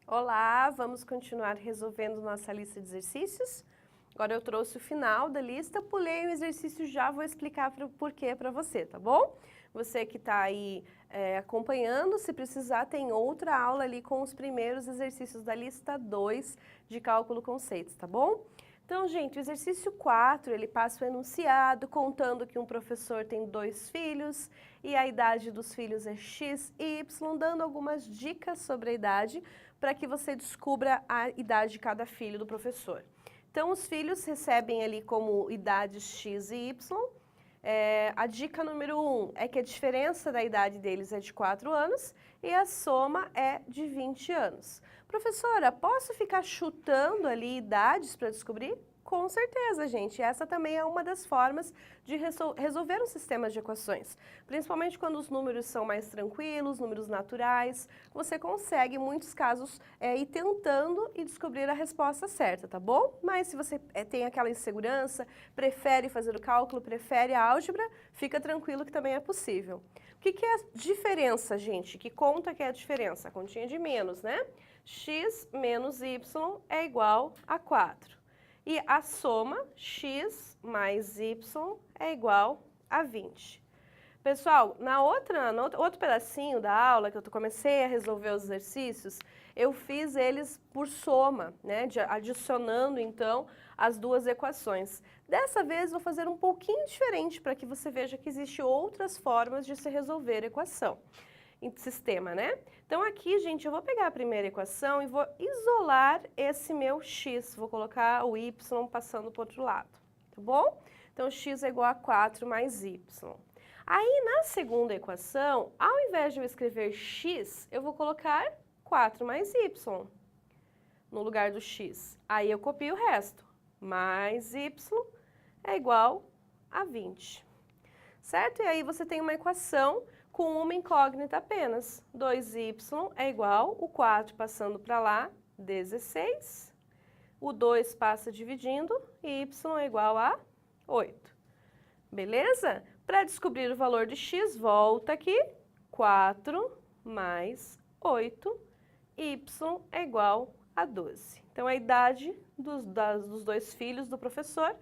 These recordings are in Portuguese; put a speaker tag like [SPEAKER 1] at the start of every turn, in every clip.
[SPEAKER 1] Olá, vamos continuar resolvendo nossa lista de exercícios. Agora eu trouxe o final da lista, pulei o exercício já, vou explicar o porquê para você, tá bom? Você que está aí acompanhando, se precisar, tem outra aula ali com os primeiros exercícios da lista 2 de cálculo conceitos, tá bom? Então, gente, o exercício 4, ele passa o enunciado contando que um professor tem 2 filhos e a idade dos filhos é X e Y, dando algumas dicas sobre a idade para que você descubra a idade de cada filho do professor. Então, os filhos recebem ali como idades X e Y. A dica número 1 é que a diferença da idade deles é de 4 anos e a soma é de 20 anos. Professora, posso ficar chutando ali idades para descobrir? Com certeza, gente. Essa também é uma das formas de resolver um sistema de equações. Principalmente quando os números são mais tranquilos, números naturais, você consegue, em muitos casos, ir tentando e descobrir a resposta certa, tá bom? Mas se você tem aquela insegurança, prefere fazer o cálculo, prefere a álgebra, fica tranquilo que também é possível. O que é a diferença, gente? Que conta que é a diferença? A continha de menos, né? X menos Y é igual a 4. E a soma, x mais y, é igual a 20. Pessoal, no outro pedacinho da aula, que eu comecei a resolver os exercícios, eu fiz eles por soma, né, adicionando, então, as duas equações. Dessa vez, vou fazer um pouquinho diferente para que você veja que existem outras formas de se resolver a equação. Em sistema, né? Então aqui, gente, eu vou pegar a primeira equação e vou isolar esse meu x, vou colocar o y passando para o outro lado, tá bom? Então x é igual a 4 mais y. Aí na segunda equação, ao invés de eu escrever x, eu vou colocar 4 mais y no lugar do x. Aí eu copio o resto, mais y é igual a 20, certo? E aí você tem uma equação com uma incógnita apenas. 2y é igual, o 4 passando para lá, 16. O 2 passa dividindo e y é igual a 8. Beleza? Para descobrir o valor de x, volta aqui. 4 mais 8, y é igual a 12. Então, a idade dos 2 filhos do professor,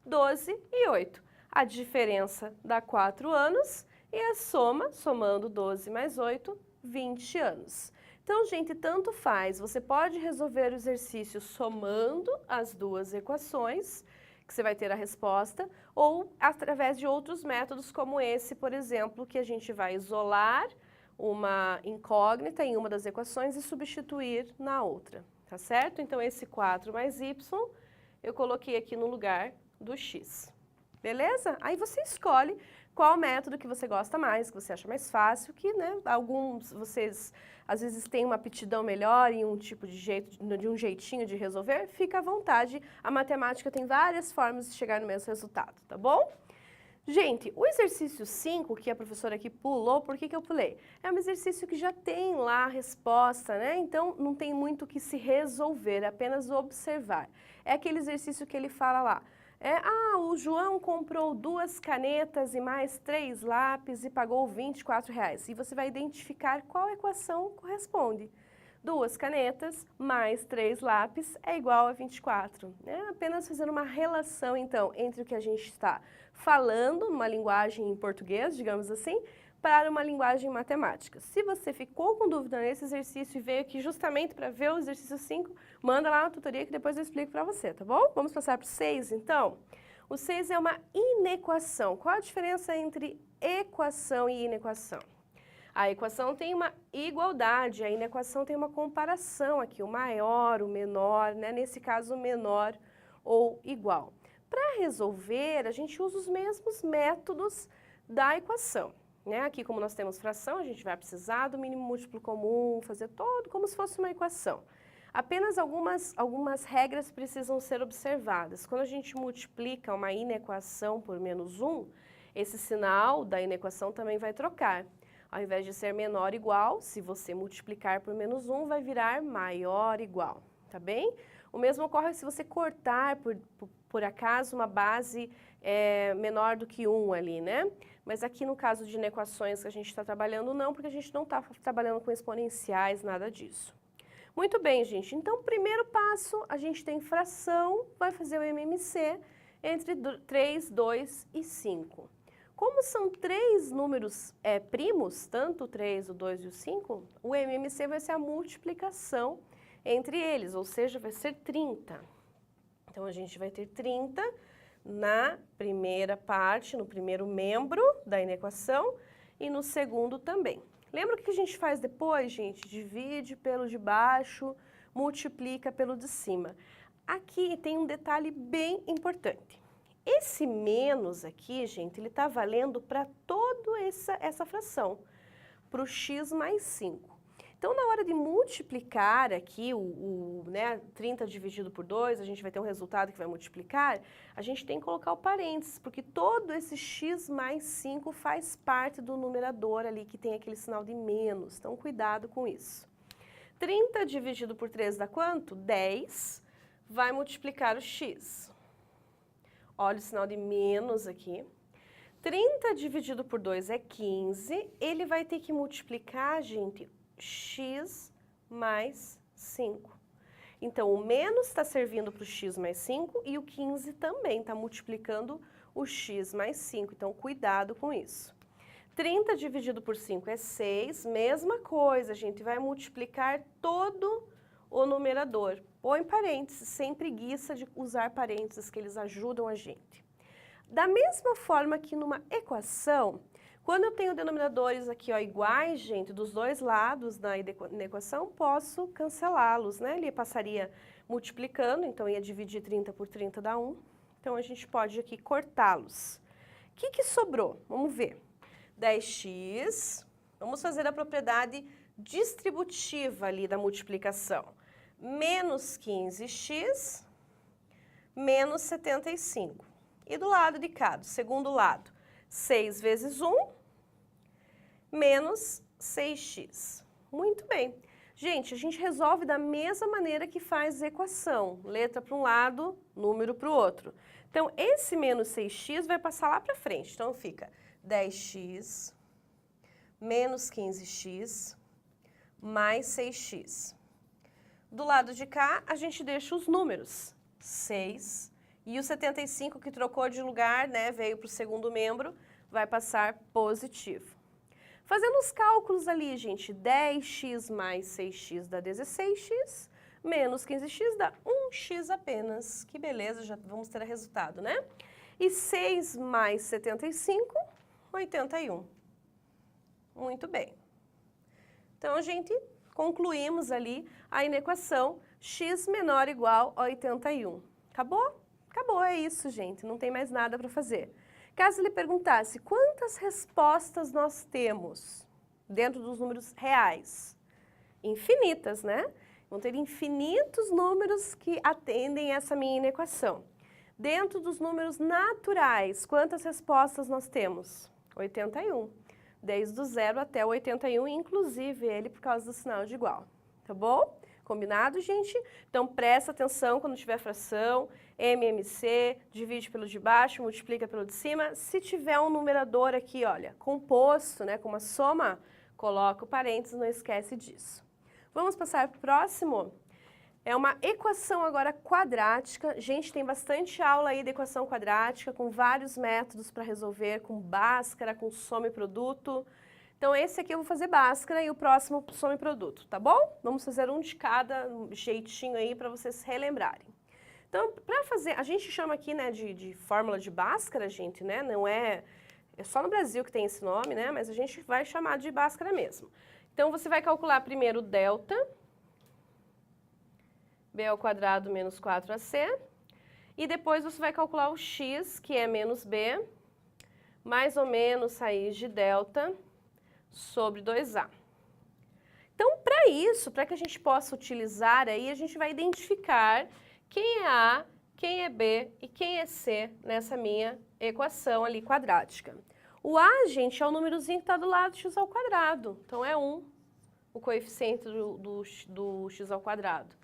[SPEAKER 1] 12 e 8. A diferença dá 4 anos e a soma, somando 12 mais 8, 20 anos. Então, gente, tanto faz. Você pode resolver o exercício somando as duas equações, que você vai ter a resposta, ou através de outros métodos como esse, por exemplo, que a gente vai isolar uma incógnita em uma das equações e substituir na outra, tá certo? Então, esse 4 mais y, eu coloquei aqui no lugar do x. Beleza? Aí você escolhe qual método que você gosta mais, que você acha mais fácil, que, né, alguns vocês às vezes têm uma aptidão melhor em um tipo de jeito, de um jeitinho de resolver, fica à vontade. A matemática tem várias formas de chegar no mesmo resultado, tá bom? Gente, o exercício 5, que a professora aqui pulou, por que eu pulei? É um exercício que já tem lá a resposta, né? Então, não tem muito o que se resolver, é apenas observar. É aquele exercício que ele fala lá. O João comprou 2 canetas e mais 3 lápis e pagou R$ 24. E você vai identificar qual equação corresponde. 2 canetas mais 3 lápis é igual a 24. É apenas fazendo uma relação, então, entre o que a gente está falando, numa linguagem em português, digamos assim, para uma linguagem matemática. Se você ficou com dúvida nesse exercício e veio aqui justamente para ver o exercício 5, manda lá na tutoria que depois eu explico para você, tá bom? Vamos passar para o 6, então? O 6 é uma inequação. Qual a diferença entre equação e inequação? A equação tem uma igualdade, a inequação tem uma comparação aqui, o maior, o menor, né? Nesse caso, o menor ou igual. Para resolver, a gente usa os mesmos métodos da equação. Né? Aqui, como nós temos fração, a gente vai precisar do mínimo múltiplo comum, fazer todo como se fosse uma equação. Apenas algumas regras precisam ser observadas. Quando a gente multiplica uma inequação por menos 1, esse sinal da inequação também vai trocar. Ao invés de ser menor ou igual, se você multiplicar por menos 1, vai virar maior ou igual, tá bem? O mesmo ocorre se você cortar, por acaso, uma base menor do que 1 ali, né? Mas aqui no caso de inequações que a gente está trabalhando, não, porque a gente não está trabalhando com exponenciais, nada disso. Muito bem, gente. Então, primeiro passo, a gente tem fração, vai fazer o MMC entre 3, 2 e 5. Como são três números primos, tanto o 3, o 2 e o 5, o MMC vai ser a multiplicação entre eles, ou seja, vai ser 30. Então, a gente vai ter 30 na primeira parte, no primeiro membro da inequação e no segundo também. Lembra o que a gente faz depois, gente? Divide pelo de baixo, multiplica pelo de cima. Aqui tem um detalhe bem importante. Esse menos aqui, gente, ele está valendo para toda essa fração, para o x mais 5. Então, na hora de multiplicar aqui, 30 dividido por 2, a gente vai ter um resultado que vai multiplicar, a gente tem que colocar o parênteses, porque todo esse x mais 5 faz parte do numerador ali, que tem aquele sinal de menos. Então, cuidado com isso. 30 dividido por 3 dá quanto? 10. Vai multiplicar o x. Olha o sinal de menos aqui. 30 dividido por 2 é 15. Ele vai ter que multiplicar, gente, x mais 5. Então, o menos está servindo para o x mais 5 e o 15 também está multiplicando o x mais 5. Então, cuidado com isso. 30 dividido por 5 é 6. Mesma coisa, a gente vai multiplicar todo o numerador. Põe parênteses, sem preguiça de usar parênteses, que eles ajudam a gente. Da mesma forma que numa equação, quando eu tenho denominadores aqui iguais, gente, dos dois lados na equação, posso cancelá-los, né? Ele passaria multiplicando, então ia dividir 30 por 30 dá 1. Então, a gente pode aqui cortá-los. O que sobrou? Vamos ver. 10x, vamos fazer a propriedade distributiva ali da multiplicação. Menos 15x, menos 75. E do lado de cá, do segundo lado, 6 vezes 1, menos 6x. Muito bem. Gente, a gente resolve da mesma maneira que faz a equação. Letra para um lado, número para o outro. Então, esse menos 6x vai passar lá para frente. Então, fica 10x menos 15x mais 6x. Do lado de cá, a gente deixa os números. 6 e o 75 que trocou de lugar, né, veio para o segundo membro, vai passar positivo. Fazendo os cálculos ali, gente, 10x mais 6x dá 16x, menos 15x dá 1x apenas. Que beleza, já vamos ter resultado, né? E 6 mais 75, 81. Muito bem. Então, a gente concluímos ali a inequação x menor ou igual a 81. Acabou? Acabou, é isso, gente. Não tem mais nada para fazer. Caso ele perguntasse quantas respostas nós temos dentro dos números reais? Infinitas, né? Vão ter infinitos números que atendem essa minha inequação. Dentro dos números naturais, quantas respostas nós temos? 81. Desde o 0 até o 81, inclusive ele por causa do sinal de igual. Tá bom? Combinado, gente? Então, presta atenção quando tiver fração, MMC, divide pelo de baixo, multiplica pelo de cima. Se tiver um numerador aqui, olha, composto, né, com uma soma, coloca o parênteses, não esquece disso. Vamos passar para o próximo? É uma equação agora quadrática. Gente, tem bastante aula aí de equação quadrática, com vários métodos para resolver, com Bhaskara, com soma e produto. Então, esse aqui eu vou fazer Bhaskara e o próximo soma e produto, tá bom? Vamos fazer um de cada jeitinho aí para vocês relembrarem. Então, para fazer, a gente chama aqui, né, de fórmula de Bhaskara, gente, né? Não é só no Brasil que tem esse nome, né? Mas a gente vai chamar de Bhaskara mesmo. Então, você vai calcular primeiro o delta, b ao quadrado menos 4ac, e depois você vai calcular o x, que é menos b, mais ou menos raiz de delta sobre 2a. Então, para isso, para que a gente possa utilizar aí, a gente vai identificar quem é a, quem é b e quem é c nessa minha equação ali quadrática. O a, gente, é o númerozinho que está do lado do x ao quadrado, então é 1, o coeficiente do x ao quadrado.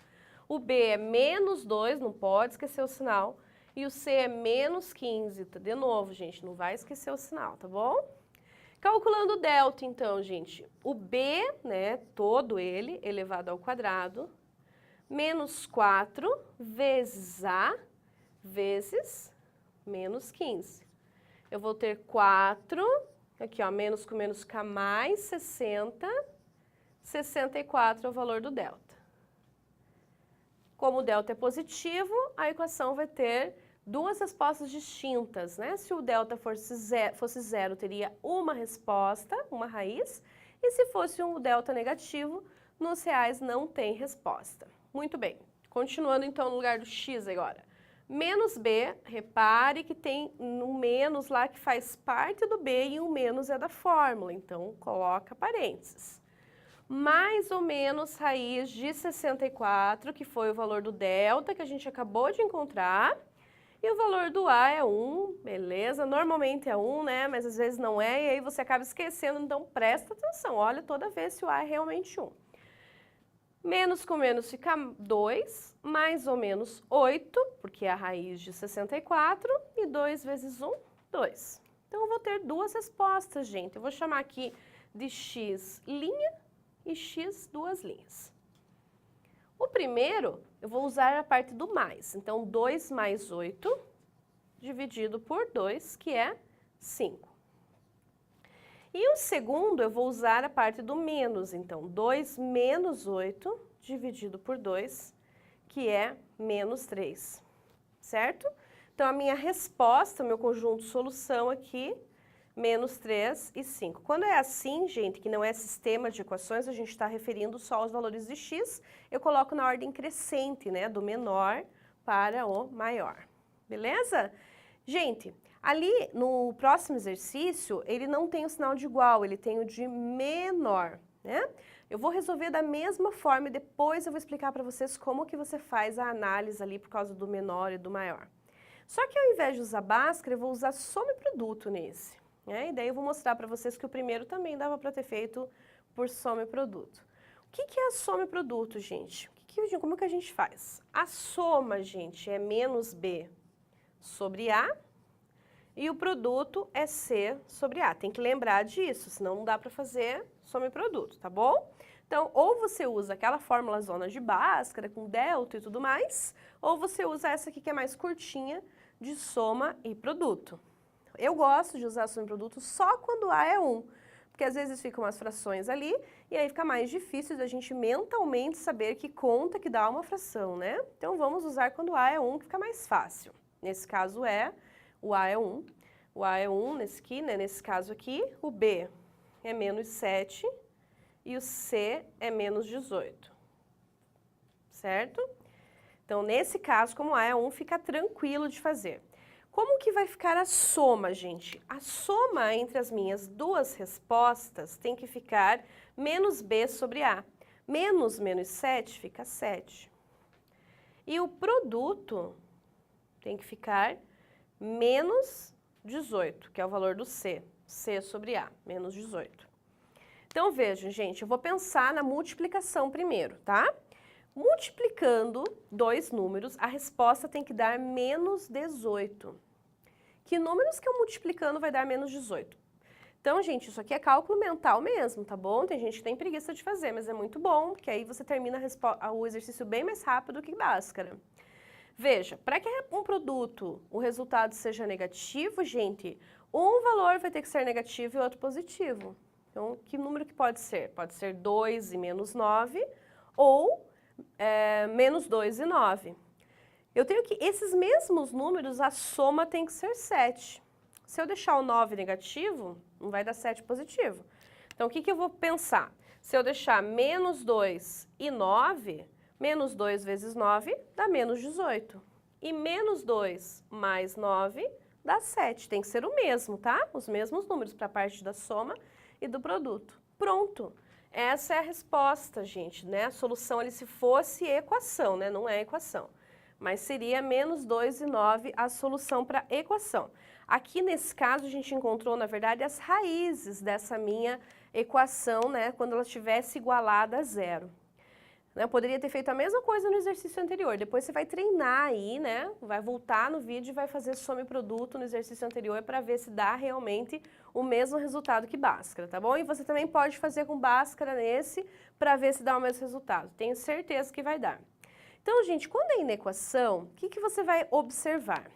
[SPEAKER 1] O b é menos 2, não pode esquecer o sinal. E o c é menos 15. De novo, gente, não vai esquecer o sinal, tá bom? Calculando o delta, então, gente, o b, né, todo ele, elevado ao quadrado, menos 4 vezes a vezes menos 15. Eu vou ter 4, aqui ó, menos com menos fica mais 60, 64 é o valor do delta. Como o delta é positivo, a equação vai ter duas respostas distintas, né? Se o delta fosse zero, teria uma resposta, uma raiz, e se fosse um delta negativo, nos reais não tem resposta. Muito bem, continuando então no lugar do x agora. Menos b, repare que tem um menos lá que faz parte do b e o menos é da fórmula, então coloca parênteses. Mais ou menos raiz de 64, que foi o valor do delta que a gente acabou de encontrar, e o valor do a é 1, beleza? Normalmente é 1, né? Mas às vezes não é, e aí você acaba esquecendo, então presta atenção, olha toda vez se o a é realmente 1. Menos com menos fica 2, mais ou menos 8, porque é a raiz de 64, e 2 vezes 1, 2. Então eu vou ter duas respostas, gente. Eu vou chamar aqui de x' e x duas linhas. O primeiro, eu vou usar a parte do mais. Então, 2 mais 8 dividido por 2, que é 5. E o segundo, eu vou usar a parte do menos. Então, 2 menos 8 dividido por 2, que é menos 3. Certo? Então, a minha resposta, o meu conjunto solução aqui, menos 3 e 5. Quando é assim, gente, que não é sistema de equações, a gente está referindo só aos valores de x, eu coloco na ordem crescente, né, do menor para o maior. Beleza? Gente, ali no próximo exercício, ele não tem o sinal de igual, ele tem o de menor, né? Eu vou resolver da mesma forma e depois eu vou explicar para vocês como que você faz a análise ali por causa do menor e do maior. Só que ao invés de usar Bhaskara, eu vou usar soma e produto nesse. E daí eu vou mostrar para vocês que o primeiro também dava para ter feito por soma e produto. O que é a soma e produto, gente? Como que a gente faz? A soma, gente, é menos b sobre a e o produto é c sobre a. Tem que lembrar disso, senão não dá para fazer soma e produto, tá bom? Então, ou você usa aquela fórmula zona de Bhaskara com delta e tudo mais, ou você usa essa aqui que é mais curtinha de soma e produto. Eu gosto de usar soma e produto só quando A é 1, porque às vezes ficam umas frações ali e aí fica mais difícil da gente mentalmente saber que conta que dá uma fração, né? Então vamos usar quando A é 1, que fica mais fácil. Nesse caso o A é 1, o A é 1 nesse caso aqui, o B é menos 7 e o C é menos 18, certo? Então nesse caso, como A é 1, fica tranquilo de fazer. Como que vai ficar a soma, gente? A soma entre as minhas duas respostas tem que ficar menos b sobre a. Menos 7 fica 7. E o produto tem que ficar menos 18, que é o valor do c. C sobre a, menos 18. Então, vejam, gente, eu vou pensar na multiplicação primeiro, tá? Multiplicando dois números, a resposta tem que dar menos 18. Que números que eu multiplicando vai dar menos 18? Então, gente, isso aqui é cálculo mental mesmo, tá bom? Tem gente que tem preguiça de fazer, mas é muito bom, porque aí você termina o exercício bem mais rápido que Bhaskara. Veja, para que um produto, o resultado seja negativo, gente, um valor vai ter que ser negativo e outro positivo. Então, que número que pode ser? Pode ser 2 e menos 9, ou menos 2 e 9. Eu tenho que, esses mesmos números, a soma tem que ser 7. Se eu deixar o 9 negativo, não vai dar 7 positivo. Então, o que eu vou pensar? Se eu deixar menos 2 e 9, menos 2 vezes 9 dá menos 18. E menos 2 mais 9 dá 7. Tem que ser o mesmo, tá? Os mesmos números para a parte da soma e do produto. Pronto! Essa é a resposta, gente, né? A solução ali se fosse equação, né? Não é equação. Mas seria menos 2 e 9 a solução para a equação. Aqui nesse caso a gente encontrou, na verdade, as raízes dessa minha equação, né? Quando ela estivesse igualada a zero. né? Eu poderia ter feito a mesma coisa no exercício anterior. Depois você vai treinar aí, né? Vai voltar no vídeo e vai fazer soma e produto no exercício anterior para ver se dá realmente o mesmo resultado que Bhaskara, tá bom? E você também pode fazer com Bhaskara nesse para ver se dá o mesmo resultado. Tenho certeza que vai dar. Então, gente, quando é inequação, o que você vai observar?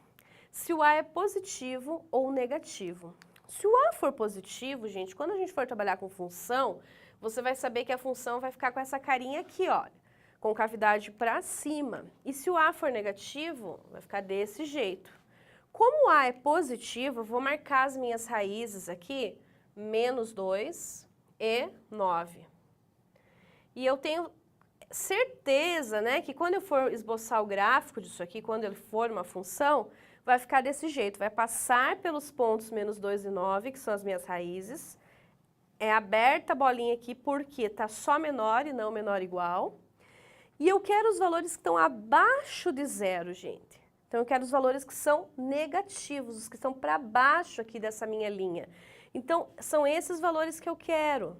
[SPEAKER 1] Se o A é positivo ou negativo. Se o A for positivo, gente, quando a gente for trabalhar com função, você vai saber que a função vai ficar com essa carinha aqui, olha, com cavidade para cima. E se o A for negativo, vai ficar desse jeito. Como o A é positivo, eu vou marcar as minhas raízes aqui, -2 e 9. E eu tenho certeza, né, que quando eu for esboçar o gráfico disso aqui, quando ele for uma função, vai ficar desse jeito, vai passar pelos pontos -2 e 9, que são as minhas raízes. É aberta a bolinha aqui porque está só menor e não menor igual. E eu quero os valores que estão abaixo de zero, gente. Então, eu quero os valores que são negativos, os que estão para baixo aqui dessa minha linha. Então, são esses valores que eu quero,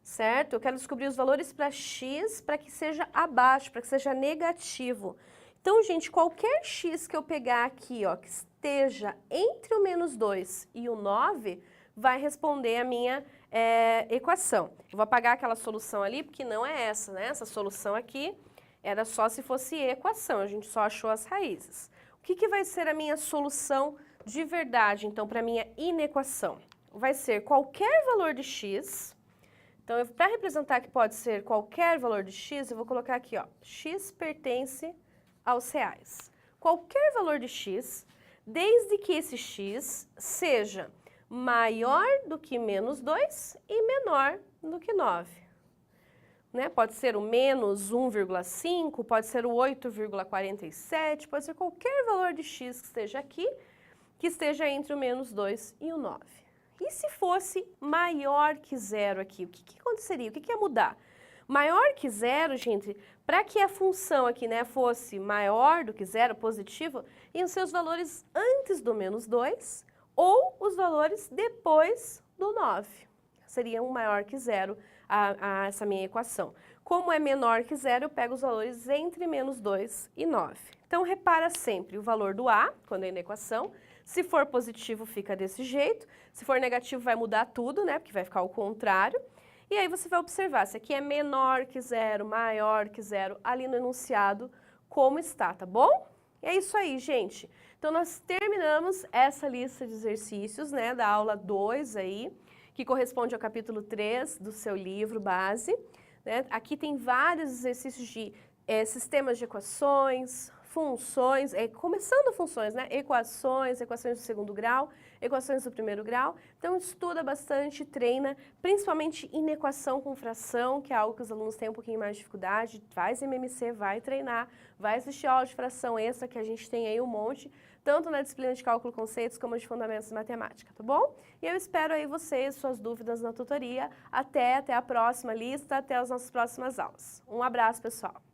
[SPEAKER 1] certo? Eu quero descobrir os valores para x para que seja abaixo, para que seja negativo. Então, gente, qualquer x que eu pegar aqui, ó, que esteja entre o -2 e o 9, vai responder a minha equação. Eu vou apagar aquela solução ali, porque não é essa, né? Essa solução aqui era só se fosse equação, a gente só achou as raízes. O que vai ser a minha solução de verdade, então, para a minha inequação? Vai ser qualquer valor de x. Então, para representar que pode ser qualquer valor de x, eu vou colocar aqui, ó, x pertence aos reais. Qualquer valor de x, desde que esse x seja maior do que -2 e menor do que 9. Né? Pode ser o -1,5, pode ser o 8,47, pode ser qualquer valor de x que esteja aqui, que esteja entre o -2 e o 9. E se fosse maior que zero aqui, o que aconteceria? O que ia mudar? Maior que zero, gente, para que a função aqui, né, fosse maior do que zero, positivo, iam ser os valores antes do -2 ou os valores depois do 9. Seria um maior que zero essa minha equação. Como é menor que zero, eu pego os valores entre -2 e 9. Então, repara sempre o valor do A, quando é na equação. Se for positivo, fica desse jeito. Se for negativo, vai mudar tudo, né, porque vai ficar o contrário. E aí você vai observar se aqui é menor que zero, maior que zero, ali no enunciado, como está, tá bom? E é isso aí, gente. Então, nós terminamos essa lista de exercícios, né, da aula 2 aí, que corresponde ao capítulo 3 do seu livro base, né? Aqui tem vários exercícios de sistemas de equações, funções, começando funções, né? Equações do segundo grau, equações do primeiro grau. Então, estuda bastante, treina, principalmente inequação com fração, que é algo que os alunos têm um pouquinho mais de dificuldade. Faz MMC, vai treinar, vai assistir aula de fração extra, que a gente tem aí um monte, tanto na disciplina de cálculo conceitos como de fundamentos de matemática, tá bom? E eu espero aí vocês, suas dúvidas na tutoria. Até a próxima lista, até as nossas próximas aulas. Um abraço, pessoal!